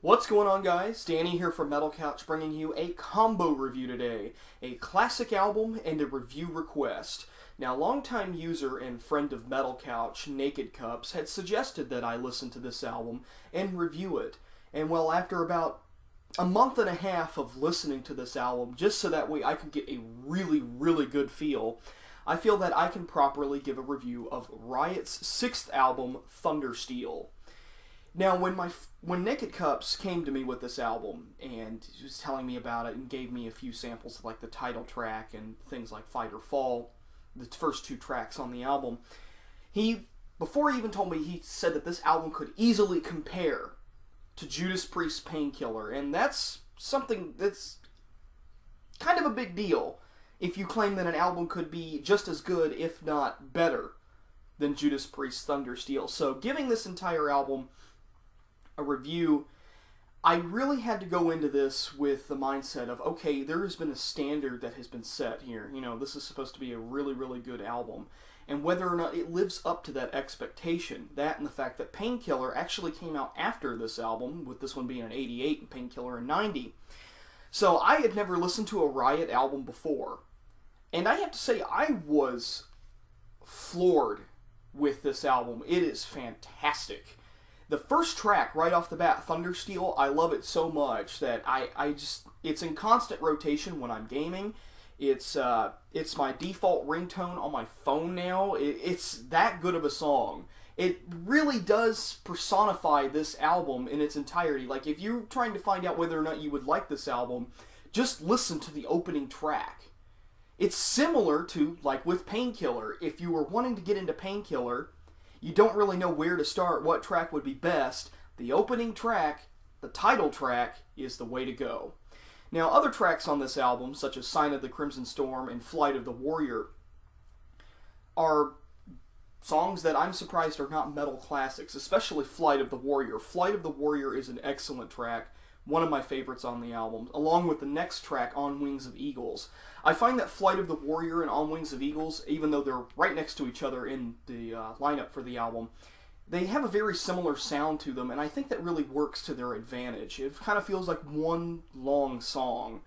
What's going on, guys? Danny here from Metal Couch, bringing you a combo review today. A classic album and a review request. Now, longtime user and friend of Metal Couch, Naked Cups, had suggested that I listen to this album and review it. And well, after about a month and a half of listening to this album, just so that way I could get a really good feel, I feel that I can properly give a review of Riot's sixth album, Thundersteel. Now, when Naked Cups came to me with this album and he was telling me about it and gave me a few samples of like the title track and things like Fight or Fall, the first two tracks on the album, before he even told me, he said that this album could easily compare to Judas Priest's Painkiller, and that's something that's kind of a big deal if you claim that an album could be just as good, if not better, than Judas Priest's Thundersteel. So, giving this entire album a review, I really had to go into this with the mindset of, okay, there has been a standard that has been set here. You know, this is supposed to be a really good album. And whether or not it lives up to that expectation, that and the fact that Painkiller actually came out after this album, with this one being an 88 and Painkiller in 90. So I had never listened to a Riot album before. And I have to say, I was floored with this album. It is fantastic. The first track, right off the bat, Thundersteel, I love it so much that it's in constant rotation when I'm gaming. It's my default ringtone on my phone now. It's that good of a song. It really does personify this album in its entirety. Like, if you're trying to find out whether or not you would like this album, just listen to the opening track. It's similar to, like with Painkiller, if you were wanting to get into Painkiller, you don't really know where to start, what track would be best. The opening track, the title track, is the way to go. Now, other tracks on this album, such as Sign of the Crimson Storm and Flight of the Warrior, are songs that I'm surprised are not metal classics, especially Flight of the Warrior. Flight of the Warrior is an excellent track, one of my favorites on the album, along with the next track, On Wings of Eagles. I find that Flight of the Warrior and On Wings of Eagles, even though they're right next to each other in the lineup for the album, they have a very similar sound to them, and I think that really works to their advantage. It kind of feels like one long song.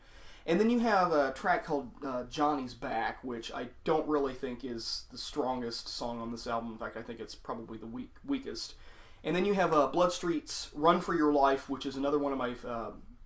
And then you have a track called Johnny's Back, which I don't really think is the strongest song on this album. In fact, I think it's probably the weakest. And then you have Bloodstreet's Run for Your Life, which is another one of my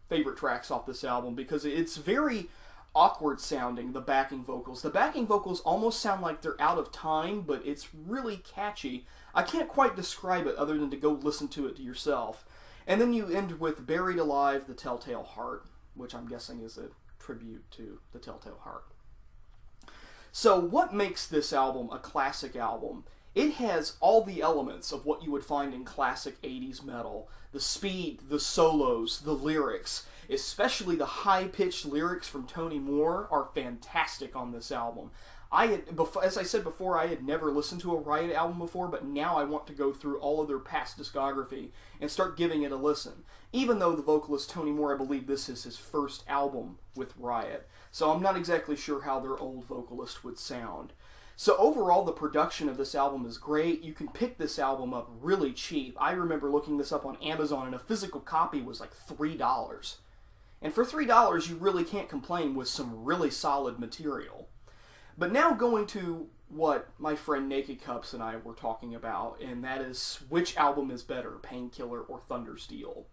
favorite tracks off this album, because it's very awkward sounding, the backing vocals. The backing vocals almost sound like they're out of time, but it's really catchy. I can't quite describe it other than to go listen to it yourself. And then you end with Buried Alive, The Telltale Heart, which I'm guessing is a tribute to The Telltale Heart. So what makes this album a classic album? It has all the elements of what you would find in classic 80s metal. The speed, the solos, the lyrics, especially the high-pitched lyrics from Tony Moore are fantastic on this album. As I said before, I had never listened to a Riot album before, but now I want to go through all of their past discography and start giving it a listen. Even though the vocalist Tony Moore, I believe this is his first album with Riot, so I'm not exactly sure how their old vocalist would sound. So overall, the production of this album is great. You can pick this album up really cheap. I remember looking this up on Amazon, and a physical copy was like $3. And for $3, you really can't complain with some really solid material. But now going to what my friend Naked Cups and I were talking about, and that is which album is better, Painkiller or Thundersteel.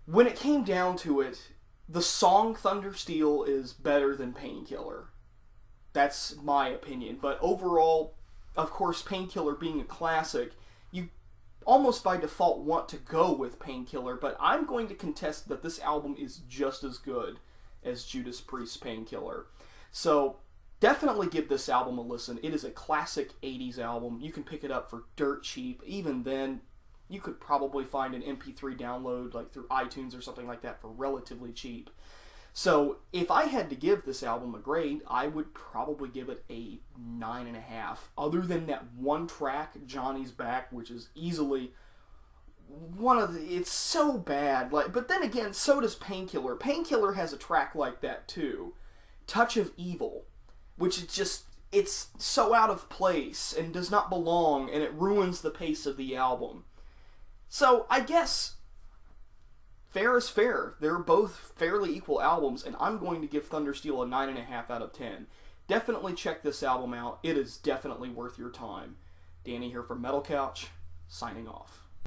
When it came down to it, the song Thundersteel is better than Painkiller. That's my opinion. But overall, of course, Painkiller being a classic, you almost by default want to go with Painkiller, but I'm going to contest that this album is just as good as Judas Priest's Painkiller. So definitely give this album a listen. It is a classic 80s album. You can pick it up for dirt cheap. Even then, you could probably find an MP3 download like through iTunes or something like that for relatively cheap. So if I had to give this album a grade, I would probably give it a 9.5. Other than that one track, Johnny's Back, which is easily one of the... It's so bad. But then again, so does Painkiller. Painkiller has a track like that too. Touch of Evil, which is just... It's so out of place and does not belong, and it ruins the pace of the album. So I guess fair is fair. They're both fairly equal albums, and I'm going to give Thundersteel a 9.5 out of 10. Definitely check this album out. It is definitely worth your time. Danny here from Metal Couch, signing off.